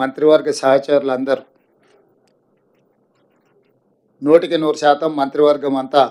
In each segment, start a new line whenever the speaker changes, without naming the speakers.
మంత్రివర్గ సహచరులందరూ 100% మంత్రివర్గం అంతా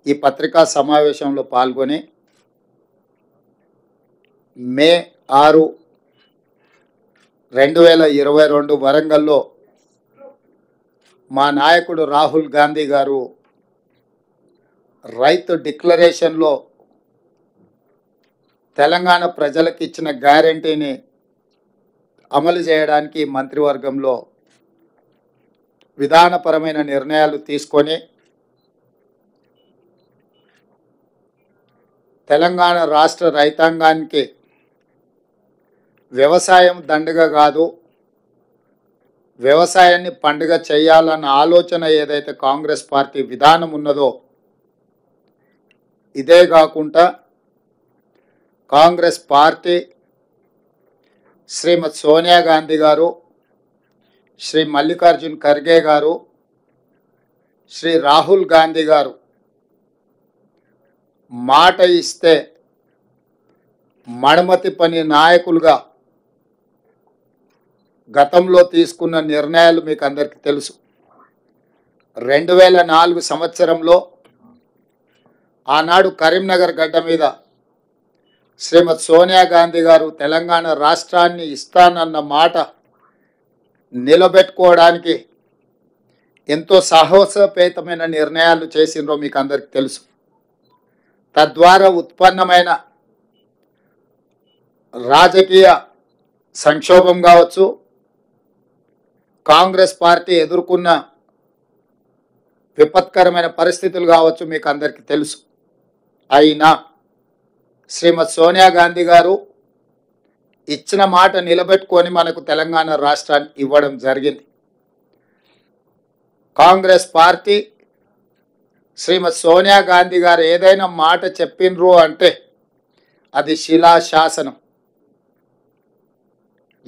ఈ పత్రికా సమావేశంలో పాల్గొని మే 6, 2022 వరంగల్లో మా నాయకుడు రాహుల్ గాంధీ గారు రైతు డిక్లరేషన్లో తెలంగాణ ప్రజలకు ఇచ్చిన గ్యారంటీని అమలు చేయడానికి మంత్రివర్గంలో విధానపరమైన నిర్ణయాలు తీసుకొని తెలంగాణ రాష్ట్ర రైతాంగానికి వ్యవసాయం దండగ కాదు, వ్యవసాయాన్ని పండుగ చేయాలన్న ఆలోచన ఏదైతే కాంగ్రెస్ పార్టీ విధానం ఉన్నదో, ఇదే కాకుండా కాంగ్రెస్ పార్టీ శ్రీమతి సోనియా గాంధీ గారు, శ్రీ మల్లికార్జున్ ఖర్గే గారు, శ్రీ రాహుల్ గాంధీ గారు మాట ఇస్తే మడమతి పని నాయకులుగా గతంలో తీసుకున్న నిర్ణయాలు మీకు అందరికీ తెలుసు. 2004 సంవత్సరంలో ఆనాడు కరీంనగర్ గడ్డ మీద శ్రీమతి సోనియా గాంధీ గారు తెలంగాణ రాష్ట్రాన్ని ఇస్తానన్న మాట నిలబెట్టుకోవడానికి ఎంతో సాహసోపేతమైన నిర్ణయాలు చేసిండ్రో మీకు అందరికీ తెలుసు. తద్వారా ఉత్పన్నమైన రాజకీయ సంక్షోభం కావచ్చు, కాంగ్రెస్ పార్టీ ఎదుర్కొన్న విపత్కరమైన పరిస్థితులు కావచ్చు, మీకు అందరికీ తెలుసు. అయినా శ్రీమతి సోనియా గాంధీ గారు ఇచ్చిన మాట నిలబెట్టుకొని మనకు తెలంగాణ రాష్ట్రాన్ని ఇవ్వడం జరిగింది. కాంగ్రెస్ పార్టీ శ్రీమతి సోనియా గాంధీ గారు ఏదైనా మాట చెప్పిండ్రు అంటే అది శిలాశాసనం.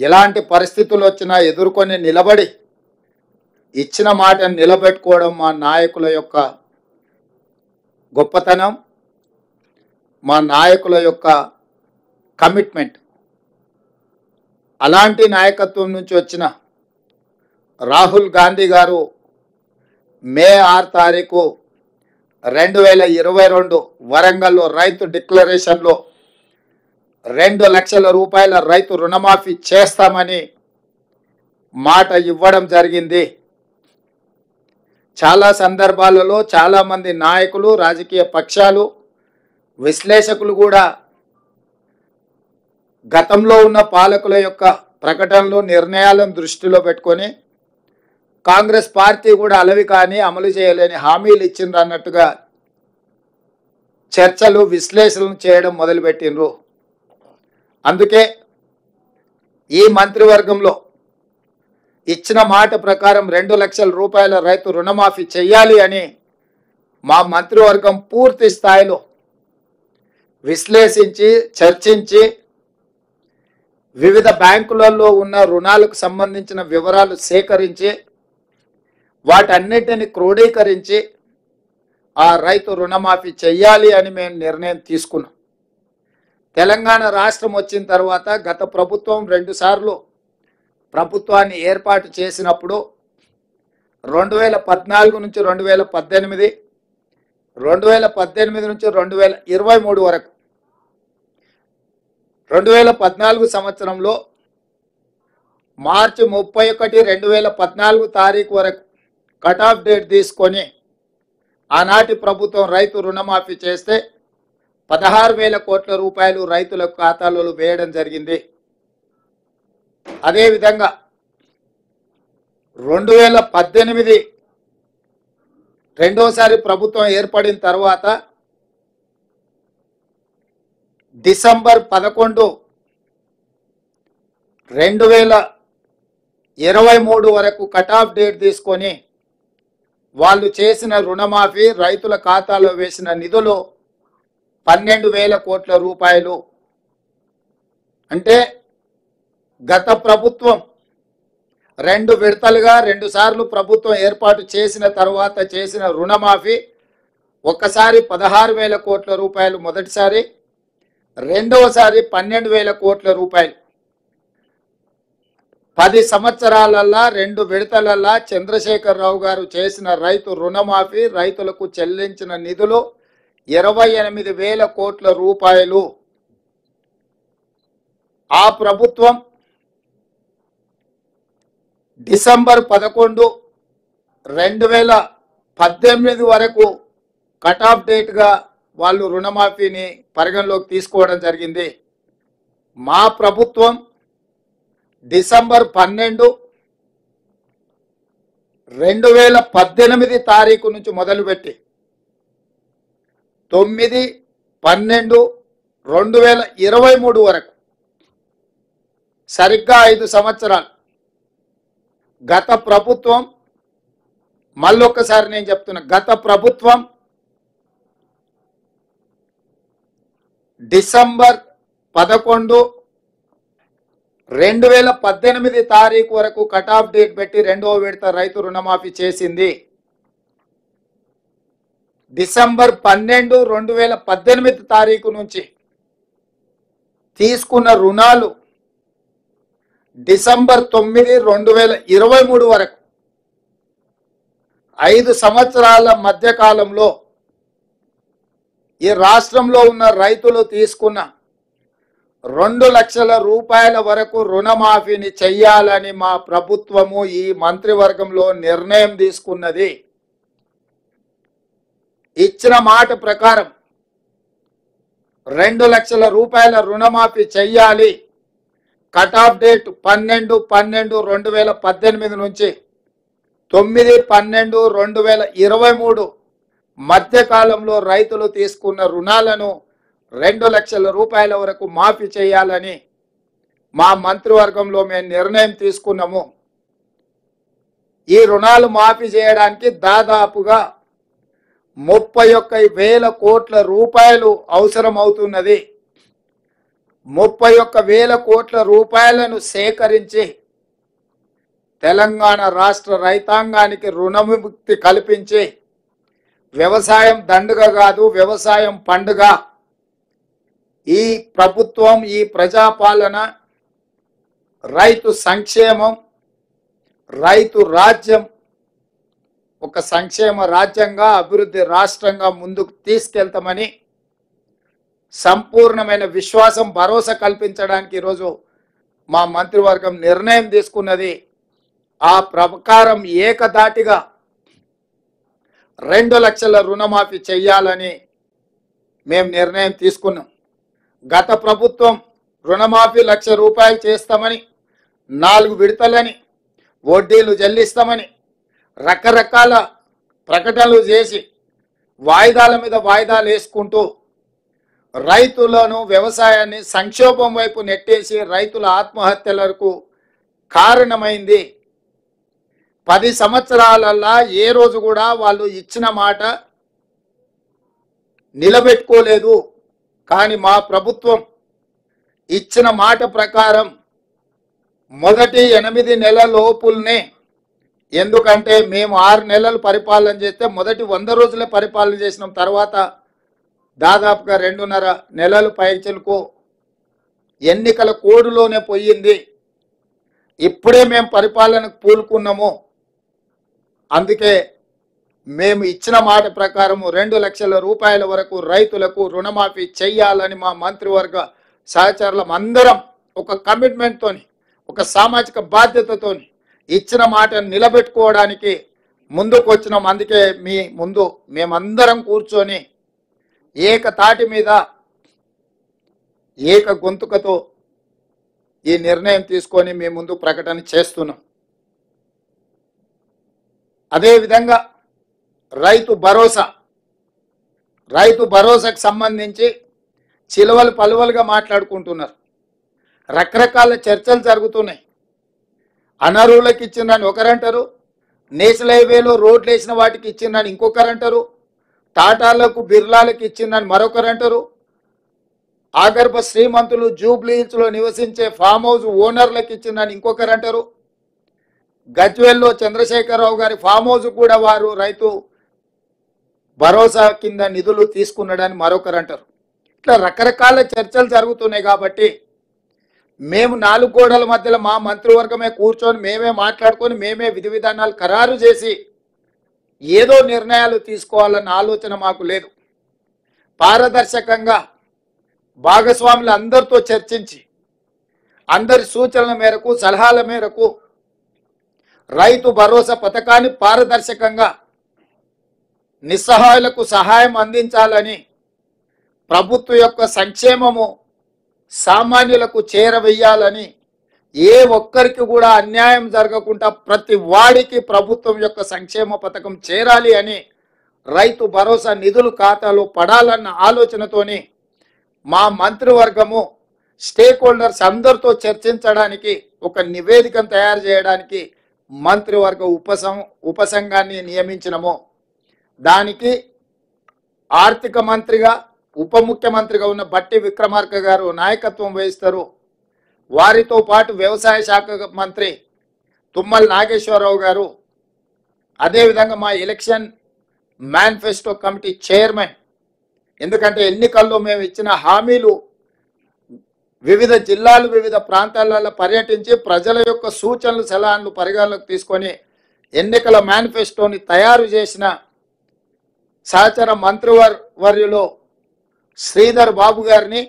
ఎలాంటి పరిస్థితులు వచ్చినా ఎదుర్కొని నిలబడి ఇచ్చిన మాట నిలబెట్టుకోవడం మా నాయకుల యొక్క గొప్పతనం, మా నాయకుల యొక్క కమిట్మెంట్. అలాంటి నాయకత్వం నుంచి వచ్చిన రాహుల్ గాంధీ గారు మే 6 తారీఖు 2022 వరంగల్లో రైతు డిక్లరేషన్లో 2 లక్షల రూపాయల రైతు రుణమాఫీ చేస్తామని మాట ఇవ్వడం జరిగింది. చాలా సందర్భాలలో చాలామంది నాయకులు, రాజకీయ పక్షాలు, విశ్లేషకులు కూడా గతంలో ఉన్న పాలకుల యొక్క ప్రకటనలు, నిర్ణయాలను దృష్టిలో పెట్టుకొని కాంగ్రెస్ పార్టీ కూడా అలవి కానీ అమలు చేయలేని హామీలు ఇచ్చిండ్రు అన్నట్టుగా చర్చలు, విశ్లేషణలు చేయడం మొదలుపెట్టిండ్రు. అందుకే ఈ మంత్రివర్గంలో ఇచ్చిన మాట ప్రకారం 2 లక్షల రూపాయల రైతు రుణమాఫీ చేయాలి అని మా మంత్రివర్గం పూర్తి స్థాయిలో విశ్లేషించి, చర్చించి, వివిధ బ్యాంకులలో ఉన్న రుణాలకు సంబంధించిన వివరాలు సేకరించి వాటన్నిటిని క్రోడీకరించి ఆ రైతు రుణమాఫీ చెయ్యాలి అని మేము నిర్ణయం తీసుకున్నాం. తెలంగాణ రాష్ట్రం వచ్చిన తర్వాత గత ప్రభుత్వం 2 సార్లు ప్రభుత్వాన్ని ఏర్పాటు చేసినప్పుడు 2014 నుంచి 2018, 2018 నుంచి 2023 వరకు 2014 సంవత్సరంలో మార్చి 31, 2014 తారీఖు వరకు కట్ ఆఫ్ డేట్ తీసుకొని ఆనాటి ప్రభుత్వం రైతు రుణమాఫీ చేస్తే 16,000 కోట్ల రూపాయలు రైతుల ఖాతాలలో వేయడం జరిగింది. అదేవిధంగా 2018 రెండోసారి ప్రభుత్వం ఏర్పడిన తర్వాత డిసెంబర్ 11, 2023 వరకు కట్ ఆఫ్ డేట్ తీసుకొని వాళ్ళు చేసిన రుణమాఫీ, రైతుల ఖాతాలో వేసిన నిధులు 12,000 కోట్ల రూపాయలు. అంటే గత ప్రభుత్వం 2 విడతలుగా 2 సార్లు ప్రభుత్వం ఏర్పాటు చేసిన తర్వాత చేసిన రుణమాఫీ ఒక్కసారి 16,000 కోట్ల రూపాయలు మొదటిసారి, రెండవసారి 12,000 కోట్ల రూపాయలు. 10 సంవత్సరాలల్లా 2 విడతలల్లా చంద్రశేఖరరావు గారు చేసిన రైతు రుణమాఫీ, రైతులకు చెల్లించిన నిధులు 28,000 కోట్ల రూపాయలు. ఆ ప్రభుత్వం డిసెంబర్ 11, 2018 వరకు కట్ ఆఫ్ డేట్గా వాళ్ళు రుణమాఫీని పరిగణలోకి తీసుకోవడం జరిగింది. మా ప్రభుత్వం డిసెంబర్ 12, 2018 తారీఖు నుంచి మొదలుపెట్టి 9, 12, 2023 వరకు సరిగ్గా 5 సంవత్సరాలు గత ప్రభుత్వం, మళ్ళొక్కసారి నేను చెప్తున్నా, గత ప్రభుత్వం డిసెంబర్ 11, 2018 తారీఖు వరకు కట్ ఆఫ్ డేట్ పెట్టి 2వ విడత రైతు రుణమాఫీ చేసింది. డిసెంబర్ 12, 2018 తారీఖు నుంచి తీసుకున్న రుణాలు డిసెంబర్ 9, 2023 వరకు 5 సంవత్సరాల మధ్య కాలంలో ఈ రాష్ట్రంలో ఉన్న రైతులు తీసుకున్న 2 లక్షల రూపాయల వరకు రుణమాఫీని చెయ్యాలని మా ప్రభుత్వము ఈ మంత్రివర్గంలో నిర్ణయం తీసుకున్నది. ఇచ్చిన మాట ప్రకారం 2 లక్షల రూపాయల రుణమాఫీ చెయ్యాలి. కట్ ఆఫ్ డేట్ 12, 12, 2018 నుంచి 9, 12, 2023 మధ్య కాలంలో రైతులు తీసుకున్న రుణాలను 2 లక్షల రూపాయల వరకు మాఫీ చేయాలని మా మంత్రివర్గంలో మేము నిర్ణయం తీసుకున్నాము. ఈ రుణాలు మాఫీ చేయడానికి దాదాపుగా 31,000 కోట్ల రూపాయలు అవసరం అవుతున్నది. 31,000 కోట్ల రూపాయలను సేకరించి తెలంగాణ రాష్ట్ర రైతాంగానికి రుణముక్తి కల్పించి వ్యవసాయం దండుగ కాదు, వ్యవసాయం పండుగ. ఈ ప్రభుత్వం, ఈ ప్రజాపాలన రైతు సంక్షేమం, రైతు రాజ్యం ఒక సంక్షేమ రాజ్యంగా, అభివృద్ధి రాష్ట్రంగా ముందుకు తీసుకెళ్తామని సంపూర్ణమైన విశ్వాసం, భరోసా కల్పించడానికి ఈరోజు మా మంత్రివర్గం నిర్ణయం తీసుకున్నది. ఆ ప్రకారం ఏకధాటిగా 2 లక్షల రుణమాఫీ చెయ్యాలని మేము నిర్ణయం తీసుకున్నాం. గత ప్రభుత్వం రుణమాఫీ 1,00,000 రూపాయలు చేస్తామని, 4 విడతలని, వడ్డీలు చెల్లిస్తామని రకరకాల ప్రకటనలు చేసి వాయిదాల మీద వాయిదాలు వేసుకుంటూ రైతులను, వ్యవసాయాన్ని సంక్షోభం వైపు నెట్టేసి రైతుల ఆత్మహత్యలకు కారణమైంది. 10 సంవత్సరాలల్లా ఏ రోజు కూడా వాళ్ళు ఇచ్చిన మాట నిలబెట్టుకోలేదు. కానీ మా ప్రభుత్వం ఇచ్చిన మాట ప్రకారం మొదటి 8 నెలల లోపుల్నే, ఎందుకంటే మేము 6 నెలలు పరిపాలన చేస్తే మొదటి 100 రోజులే పరిపాలన చేసినాం. తర్వాత దాదాపుగా 2.5 నెలలు పైచలకు ఎన్నికల కోడులోనే పోయింది. ఇప్పుడే మేము పరిపాలనకు పూనుకున్నాము. అందుకే మేము ఇచ్చిన మాట ప్రకారం 2 లక్షల రూపాయల వరకు రైతులకు రుణమాఫీ చెయ్యాలని మా మంత్రివర్గ సహచరులం అందరం ఒక కమిట్మెంట్తోని, ఒక సామాజిక బాధ్యతతోని ఇచ్చిన మాట నిలబెట్టుకోవడానికి ముందుకు వచ్చినాం. అందుకే మీ ముందు మేమందరం కూర్చొని ఏకతాటి మీద, ఏక గొంతుకతో ఈ నిర్ణయం తీసుకొని మీ ముందు ప్రకటన చేస్తున్నాం. అదేవిధంగా రైతు భరోసాకు సంబంధించి చిలువలు పలువలుగా మాట్లాడుకుంటున్నారు. రకరకాల చర్చలు జరుగుతున్నాయి. అనర్హులకు ఇచ్చిందని ఒకరంటారు, నేషనల్ హైవేలో రోడ్లు వేసిన వాటికి ఇచ్చిందని ఇంకొకరంటారు, టాటాలకు, బిర్లాలకు ఇచ్చిందని మరొకరంటారు, ఆగర్భ శ్రీమంతులు జూబ్లీహిల్స్లో నివసించే ఫామ్ హౌస్ ఓనర్లకు ఇచ్చిందని ఇంకొకరంటారు, గజ్వేల్లో చంద్రశేఖరరావు గారి ఫామ్ హౌస్ కూడా వారు రైతు భరోసా కింద నిధులు తీసుకున్నాడని మరొకరంటారు. ఇట్లా రకరకాల చర్చలు జరుగుతున్నాయి. కాబట్టి మేము 4 గోడల మధ్యలో మా మంత్రివర్గమే కూర్చొని మేమే మాట్లాడుకొని మేమే విధి విధానాలు ఖరారు చేసి ఏదో నిర్ణయాలు తీసుకోవాలన్న ఆలోచన మాకు లేదు. పారదర్శకంగా భాగస్వాములు అందరితో చర్చించి అందరి సూచనల మేరకు సలహాల మేరకు రైతు భరోసా పథకాన్ని పారదర్శకంగా నిస్సహాయులకు సహాయం అందించాలని, ప్రభుత్వం యొక్క సంక్షేమము సామాన్యులకు చేరవేయాలని, ఏ ఒక్కరికి కూడా అన్యాయం జరగకుండా ప్రతి వాడికి ప్రభుత్వం యొక్క సంక్షేమ పథకం చేరాలి అని, రైతు భరోసా నిధులు ఖాతాలో పడాలన్న ఆలోచనతోని మా మంత్రివర్గము స్టేక్ హోల్డర్స్ అందరితో చర్చించడానికి ఒక నివేదికను తయారు చేయడానికి మంత్రివర్గ ఉపసంఘాన్ని నియమించినము. దానికి ఆర్థిక మంత్రిగా ఉప ముఖ్యమంత్రిగా ఉన్న బట్టి విక్రమార్క గారు నాయకత్వం వహిస్తారు. వారితో పాటు వ్యవసాయ శాఖ మంత్రి తుమ్మల నాగేశ్వరరావు గారు, అదేవిధంగా మా ఎలక్షన్ మేనిఫెస్టో కమిటీ చైర్మన్, ఎందుకంటే ఎన్నికల్లో మేము ఇచ్చిన హామీలు వివిధ జిల్లాలు వివిధ ప్రాంతాలలో పర్యటించి ప్రజల యొక్క సూచనలు సలహాలు పరిగణలోకి తీసుకొని ఎన్నికల మేనిఫెస్టోని తయారు చేసిన సహచర మంత్రివర్యులు శ్రీధర్ బాబు గారిని,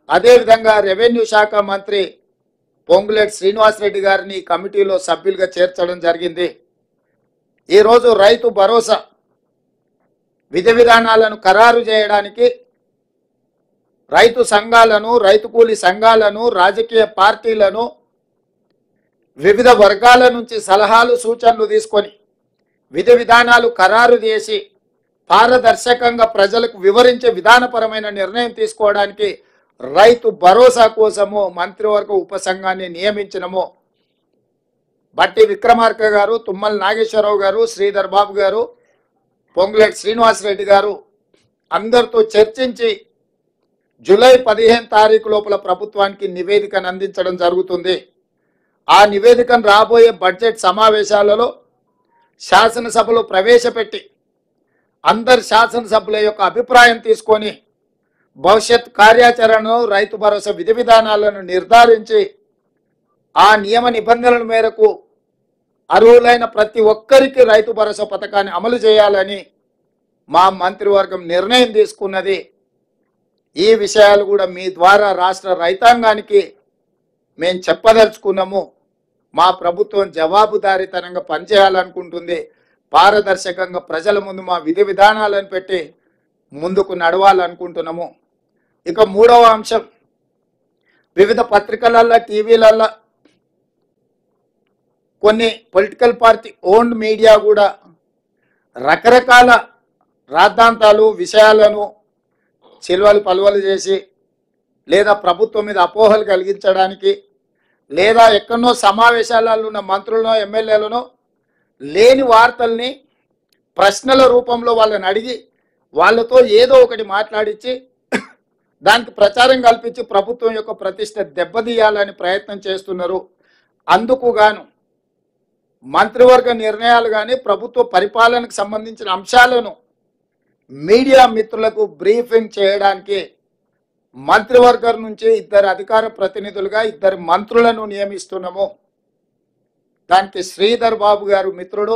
అదేవిధంగా రెవెన్యూ శాఖ మంత్రి పొంగులేటి శ్రీనివాసరెడ్డి గారిని కమిటీలో సభ్యులుగా చేర్చడం జరిగింది. ఈరోజు రైతు భరోసా విధి విధానాలను ఖరారు చేయడానికి రైతు సంఘాలను, రైతు కూలీ సంఘాలను, రాజకీయ పార్టీలను, వివిధ వర్గాల నుంచి సలహాలు సూచనలు తీసుకొని విధి విధానాలు ఖరారు చేసి పారదర్శకంగా ప్రజలకు వివరించే విధానపరమైన నిర్ణయం తీసుకోవడానికి రైతు భరోసా కోసము మంత్రివర్గ ఉపసంఘాన్ని నియమించినము. బట్టి విక్రమార్క గారు, తుమ్మల నాగేశ్వరరావు గారు, శ్రీధర్ బాబు గారు, పొంగులేటి శ్రీనివాసరెడ్డి గారు అందరితో చర్చించి జూలై 15 తారీఖు లోపల ప్రభుత్వానికి నివేదికను అందించడం జరుగుతుంది. ఆ నివేదికను రాబోయే బడ్జెట్ సమావేశాలలో శాసనసభలో ప్రవేశపెట్టి అందరి శాసనసభ్యుల యొక్క అభిప్రాయం తీసుకొని భవిష్యత్ కార్యాచరణను, రైతు భరోసా విధి విధానాలను నిర్ధారించి ఆ నియమ నిబంధనల మేరకు అర్హులైన ప్రతి ఒక్కరికి రైతు భరోసా పథకాన్ని అమలు చేయాలని మా మంత్రివర్గం నిర్ణయం తీసుకున్నది. ఈ విషయాలు కూడా మీ ద్వారా రాష్ట్ర రైతాంగానికి మేము చెప్పదలుచుకున్నాము. మా ప్రభుత్వం జవాబుదారీతనంగా పనిచేయాలనుకుంటుంది. పారదర్శకంగా ప్రజల ముందు మా విధి విధానాలను పెట్టి ముందుకు నడవాలనుకుంటున్నాము. ఇక మూడవ అంశం, వివిధ పత్రికలల్లో, టీవీలల్లో కొన్ని పొలిటికల్ పార్టీ ఓన్డ్ మీడియా కూడా రకరకాల రాద్ధాంతాలు, విషయాలను చిల్వలు పలువలు చేసి లేదా ప్రభుత్వం మీద అపోహలు కలిగించడానికి లేదా ఎక్కడో సమావేశాలలో ఉన్న మంత్రులను, ఎమ్మెల్యేలను లేని వార్తల్ని ప్రశ్నల రూపంలో వాళ్ళని అడిగి వాళ్ళతో ఏదో ఒకటి మాట్లాడించి దానికి ప్రచారం కల్పించి ప్రభుత్వం యొక్క ప్రతిష్ట దెబ్బతీయాలని ప్రయత్నం చేస్తున్నారు. అందుకు గాను మంత్రివర్గ నిర్ణయాలు కానీ ప్రభుత్వ పరిపాలనకు సంబంధించిన అంశాలను మీడియా మిత్రులకు బ్రీఫింగ్ చేయడానికి మంత్రివర్గం నుంచి 2 అధికార ప్రతినిధులుగా 2 మంత్రులను నియమిస్తున్నాము. దానికి శ్రీధర్ బాబు గారు మిత్రుడు,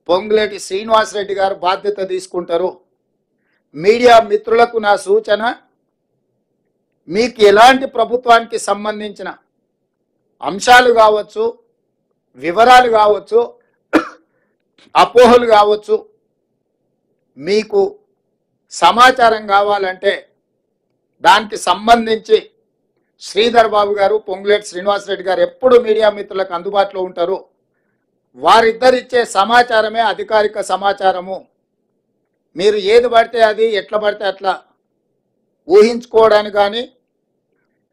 పొంగులేటి శ్రీనివాసరెడ్డి గారు బాధ్యత తీసుకుంటారు. మీడియా మిత్రులకు నా సూచన, మీకు ఎలాంటి ప్రభుత్వానికి సంబంధించిన అంశాలు కావచ్చు, వివరాలు కావచ్చు, అపోహలు కావచ్చు, మీకు సమాచారం కావాలంటే దానికి సంబంధించి శ్రీధర్ బాబు గారు, పొంగులేటి శ్రీనివాసరెడ్డి గారు ఎప్పుడు మీడియా మిత్రులకు అందుబాటులో ఉంటారు. వారిద్దరిచ్చే సమాచారమే అధికారిక సమాచారము. మీరు ఏది పడితే అది, ఎట్లా పడితే అట్లా ఊహించుకోవడానికి కానీ,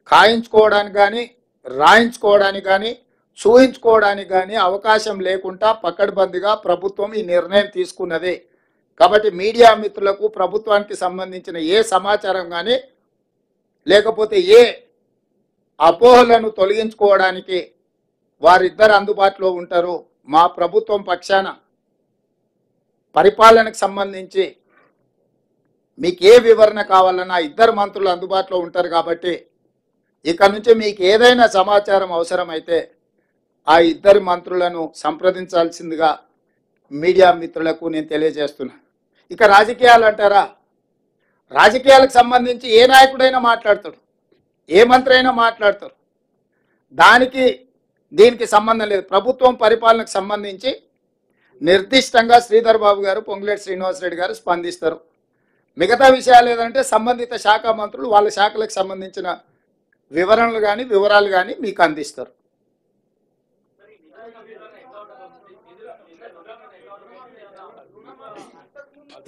ఖాయించుకోవడానికి కానీ, రాయించుకోవడానికి కానీ, చూయించుకోవడానికి కానీ అవకాశం లేకుండా పకడ్బందీగా ప్రభుత్వం ఈ నిర్ణయం తీసుకున్నది. కాబట్టి మీడియా మిత్రులకు ప్రభుత్వానికి సంబంధించిన ఏ సమాచారం కానీ లేకపోతే ఏ అపోహలను తొలగించుకోవడానికి వారిద్దరు అందుబాటులో ఉంటారు. మా ప్రభుత్వం పక్షాన పరిపాలనకు సంబంధించి మీకు ఏ వివరణ కావాలన్నా 2 మంత్రులు అందుబాటులో ఉంటారు. కాబట్టి ఇక నుంచి మీకు ఏదైనా సమాచారం అవసరమైతే ఆ ఇద్దరు మంత్రులను సంప్రదించాల్సిందిగా మీడియా మిత్రులకు నేను తెలియజేస్తున్నా. ఇక రాజకీయాలు అంటారా, రాజకీయాలకు సంబంధించి ఏ నాయకుడైనా మాట్లాడతాడు, ఏ మంత్రి అయినా మాట్లాడతారు. దానికి దీనికి సంబంధం లేదు. ప్రభుత్వం పరిపాలనకు సంబంధించి నిర్దిష్టంగా శ్రీధర్ బాబు గారు, పొంగులేటి శ్రీనివాసరెడ్డి గారు స్పందిస్తారు. మిగతా విషయాలు ఏదంటే సంబంధిత శాఖ మంత్రులు వాళ్ళ శాఖలకు సంబంధించిన వివరాలు కానీ మీకు అందిస్తారు.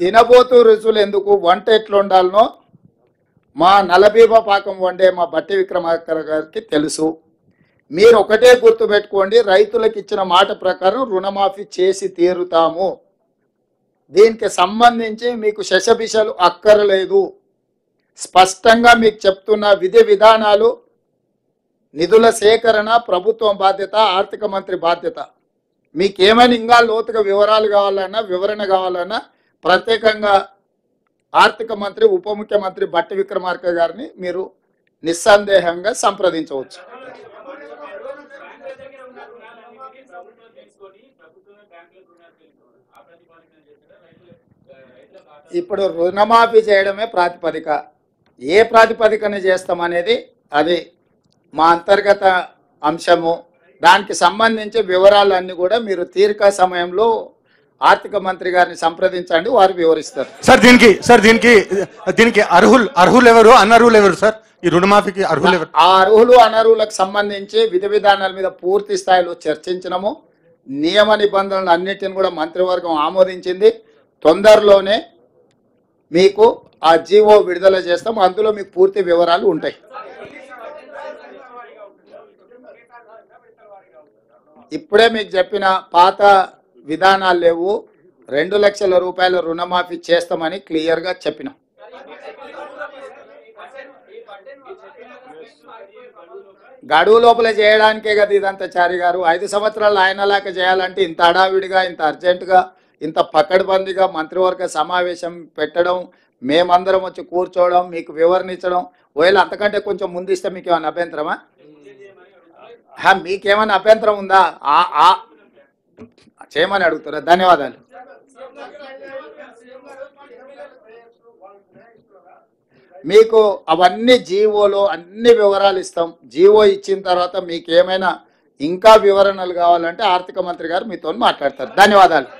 తినబోతూ రుచులు ఎందుకు, వంట ఎట్లా ఉండాలనో మా నలబీబా పాకం వండే మా బట్టి విక్రమార్క గారికి తెలుసు. మీరు ఒకటే గుర్తుపెట్టుకోండి, రైతులకు ఇచ్చిన మాట ప్రకారం రుణమాఫీ చేసి తీరుతాము. దీనికి సంబంధించి మీకు శశబిషలు అక్కర్లేదు. స్పష్టంగా మీకు చెప్తున్న విధి విధానాలు, నిధుల సేకరణ ప్రభుత్వం బాధ్యత, ఆర్థిక మంత్రి బాధ్యత. మీకేమైనా ఇంకా లోతుగా వివరాలు కావాలన్నా, వివరణ కావాలన్నా ప్రత్యేకంగా ఆర్థిక మంత్రి, ఉప ముఖ్యమంత్రి బట్టి విక్రమార్క గారిని మీరు నిస్సందేహంగా సంప్రదించవచ్చు. ఇప్పుడు రుణమాఫీ చేయడమే ప్రాతిపదిక. ఏ ప్రాతిపదికన చేస్తామనేది అది మా అంతర్గత అంశము. దానికి సంబంధించి వివరాలన్నీ కూడా మీరు తీరిక సమయంలో ఆర్థిక మంత్రి గారిని సంప్రదించండి, వారు వివరిస్తారు.
దీనికి అర్హులు ఎవరు, అనర్హులు ఎవరు సార్? ఈ రుణమాఫీకి అర్హులు ఎవరు?
ఆ అర్హులు అనర్హులకు సంబంధించి విధి విధానాల మీద పూర్తి స్థాయిలో చర్చించినము. నియమ నిబంధనలు అన్నిటిని కూడా మంత్రివర్గం ఆమోదించింది. తొందరలోనే మీకు ఆ జీవో విడుదల చేస్తాం. అందులో మీకు పూర్తి వివరాలు ఉంటాయి. ఇప్పుడే మీకు చెప్పిన పాత విధానాలు లేవు. 2 లక్షల రూపాయల రుణమాఫీ చేస్తామని క్లియర్గా చెప్పినాం. గడువు లోపల చేయడానికే కదా ఇదంతా చారి గారు. 5 సంవత్సరాలు ఆయనలాగా చేయాలంటే ఇంత హడావిడిగా, ఇంత అర్జెంటుగా, ఇంత పకడ్బందీగా మంత్రివర్గ సమావేశం పెట్టడం, మేమందరం వచ్చి కూర్చోవడం, మీకు వివరణించడం, ఒకవేళ అంతకంటే కొంచెం ముందిస్తే మీకు ఏమైనా అభ్యంతరమా? మీకేమైనా అభ్యంతరం ఉందా? చేయమని అడుగుతారా? ధన్యవాదాలు. మీకు అవన్నీ జీవోలో అన్ని వివరాలు ఇస్తాం. జీవో ఇచ్చిన తర్వాత మీకు ఏమైనా ఇంకా వివరణలు కావాలంటే ఆర్థిక మంత్రి గారు మీతో మాట్లాడతారు. ధన్యవాదాలు.